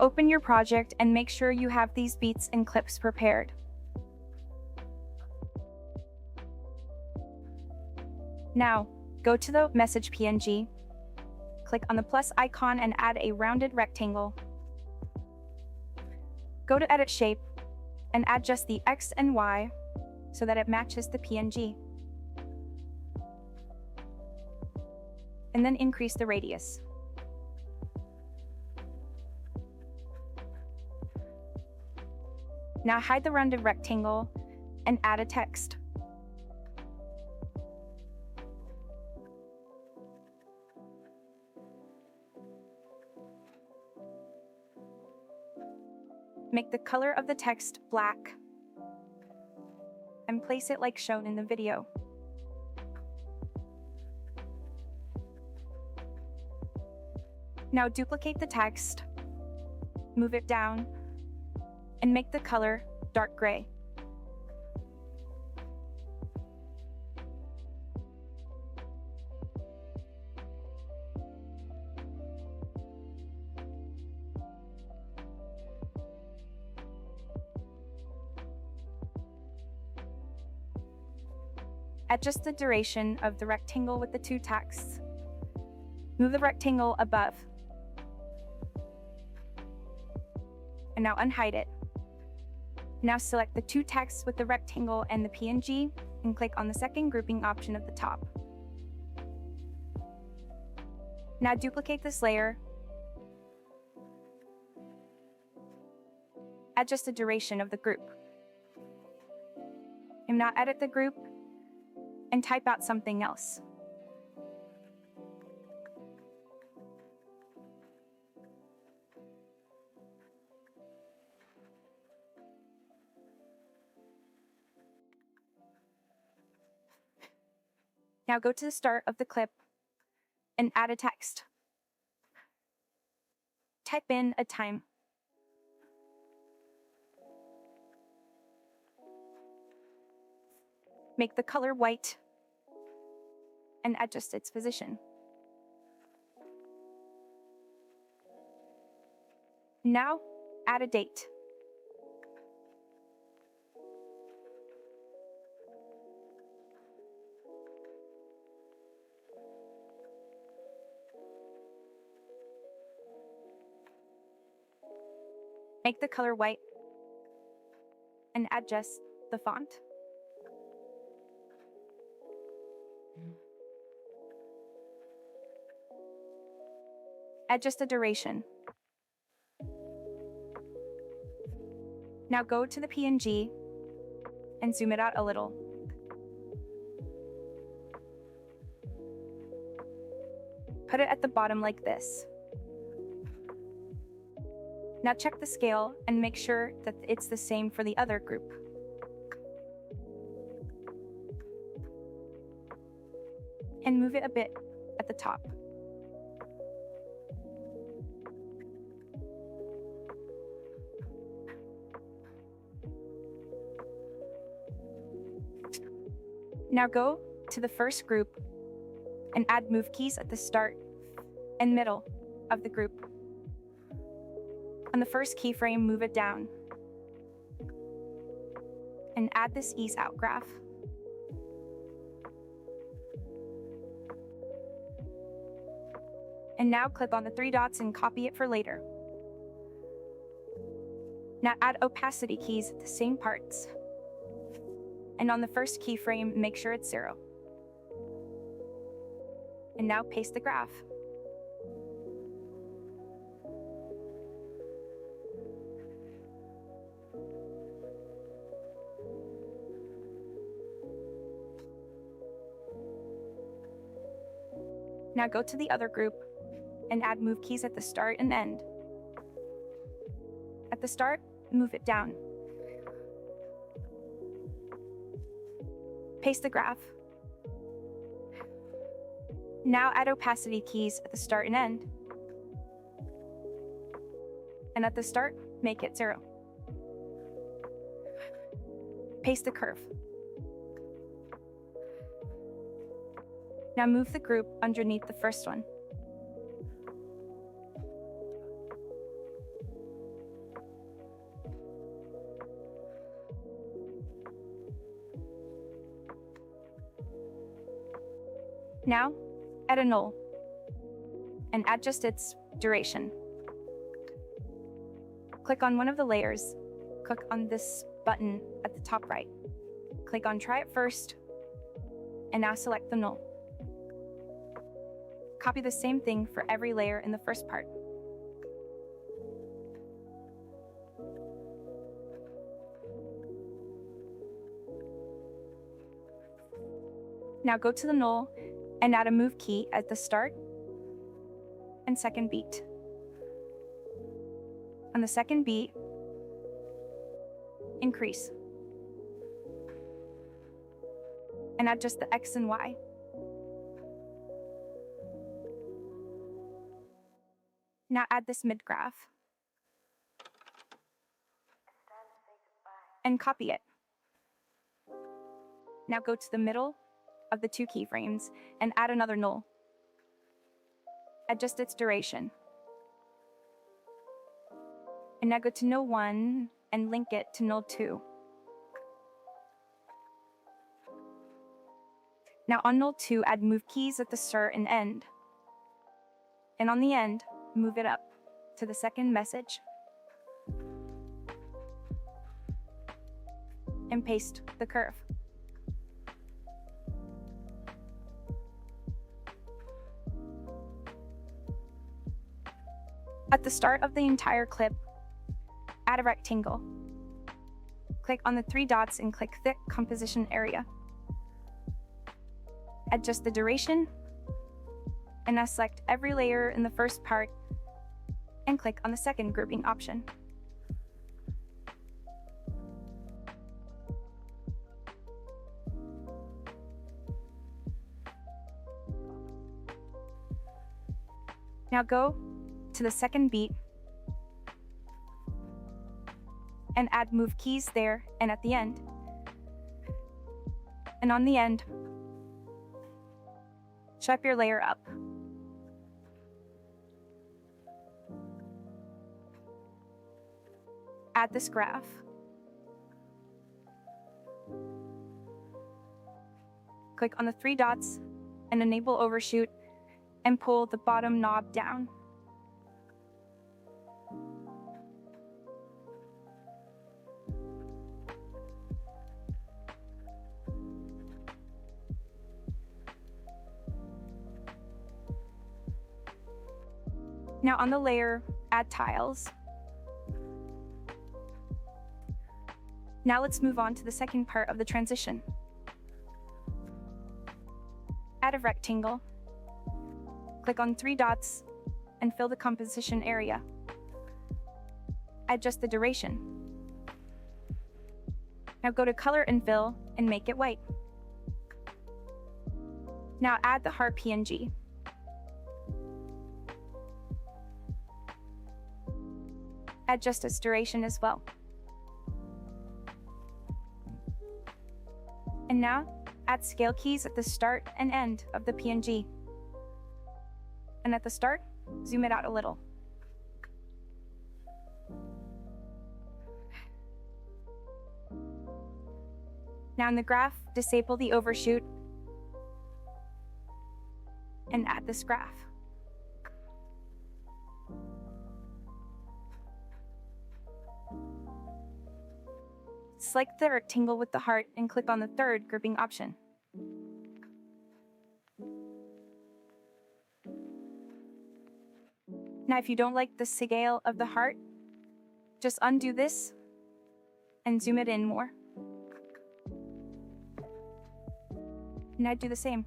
Open your project and make sure you have these beats and clips prepared. Now, go to the message PNG, click on the plus icon and add a rounded rectangle. Go to Edit Shape and adjust the X and Y so that it matches the PNG. And then increase the radius. Now hide the rounded rectangle and add a text. Make the color of the text black and place it like shown in the video. Now duplicate the text, move it down, and make the color dark gray. Adjust the duration of the rectangle with the two texts. Move the rectangle above. And now unhide it. Now select the two texts with the rectangle and the PNG and click on the second grouping option at the top. Now duplicate this layer. Adjust the duration of the group. And now edit the group and type out something else. Now go to the start of the clip and add a text. Type in a time. Make the color white and adjust its position. Now add a date. Make the color white and adjust the font. Adjust the duration. Now go to the PNG and zoom it out a little. Put it at the bottom like this. Now check the scale and make sure that it's the same for the other group. And move it a bit at the top. Now go to the first group and add move keys at the start and middle of the group. On the first keyframe, move it down and add this ease out graph. And now click on the three dots and copy it for later. Now add opacity keys at the same parts. And on the first keyframe, make sure it's 0. And now paste the graph. Now go to the other group and add move keys at the start and end. At the start, move it down. Paste the graph. Now add opacity keys at the start and end. And at the start, make it 0. Paste the curve. Now move the group underneath the first one. Now, add a null and adjust its duration. Click on one of the layers. Click on this button at the top right. Click on Try It First, and now select the null. Copy the same thing for every layer in the first part. Now go to the null and add a move key at the start and second beat. On the second beat, increase. And adjust the X and Y. Now add this mid-graph. And copy it. Now go to the middle of the 2 keyframes and add another null. Adjust its duration. And now go to null 1 and link it to null 2. Now on null 2, add move keys at the start and end. And on the end, move it up to the second message. And paste the curve. At the start of the entire clip, add a rectangle. Click on the 3 dots and click Thick Composition Area. Adjust the duration, and now select every layer in the first part and click on the second grouping option. Now go to the second beat and add move keys there and at the end. And on the end, swipe your layer up. Add this graph. Click on the 3 dots and enable overshoot and pull the bottom knob down. Now on the layer, add tiles. Now let's move on to the second part of the transition. Add a rectangle. Click on 3 dots and fill the composition area. Adjust the duration. Now go to Color and Fill and make it white. Now add the heart PNG. Adjust its duration as well. And now, add scale keys at the start and end of the PNG. And at the start, zoom it out a little. Now in the graph, disable the overshoot and add this graph. Select the rectangle with the heart and click on the third grouping option. Now, if you don't like the scale of the heart, just undo this and zoom it in more. Now do the same.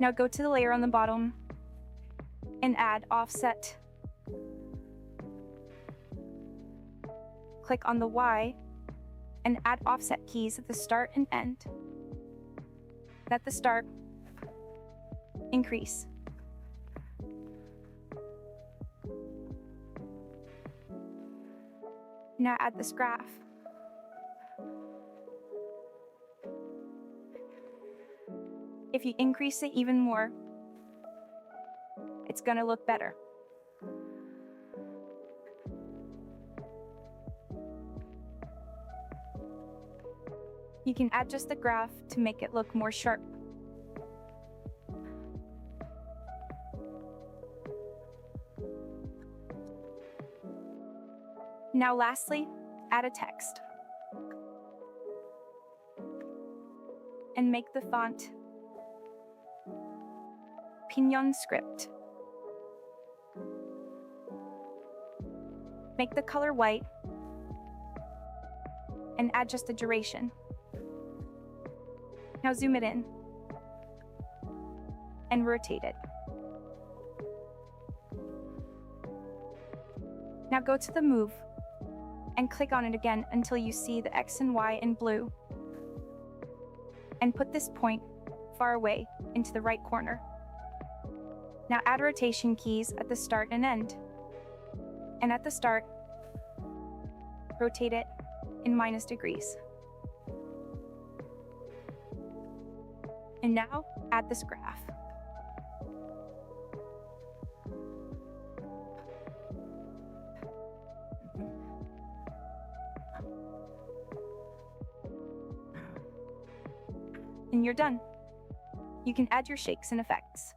Now go to the layer on the bottom and add offset. Click on the Y and add offset keys at the start and end. At the start, increase. Now add this graph. If you increase it even more, it's going to look better. You can adjust the graph to make it look more sharp. Now lastly, add a text. And make the font Pinyon Script. Make the color white and adjust the duration. Now zoom it in and rotate it. Now go to the move and click on it again until you see the X and Y in blue. And put this point far away into the right corner. Now add rotation keys at the start and end. And at the start, rotate it in -degrees. And now add this graph. And you're done. You can add your shakes and effects.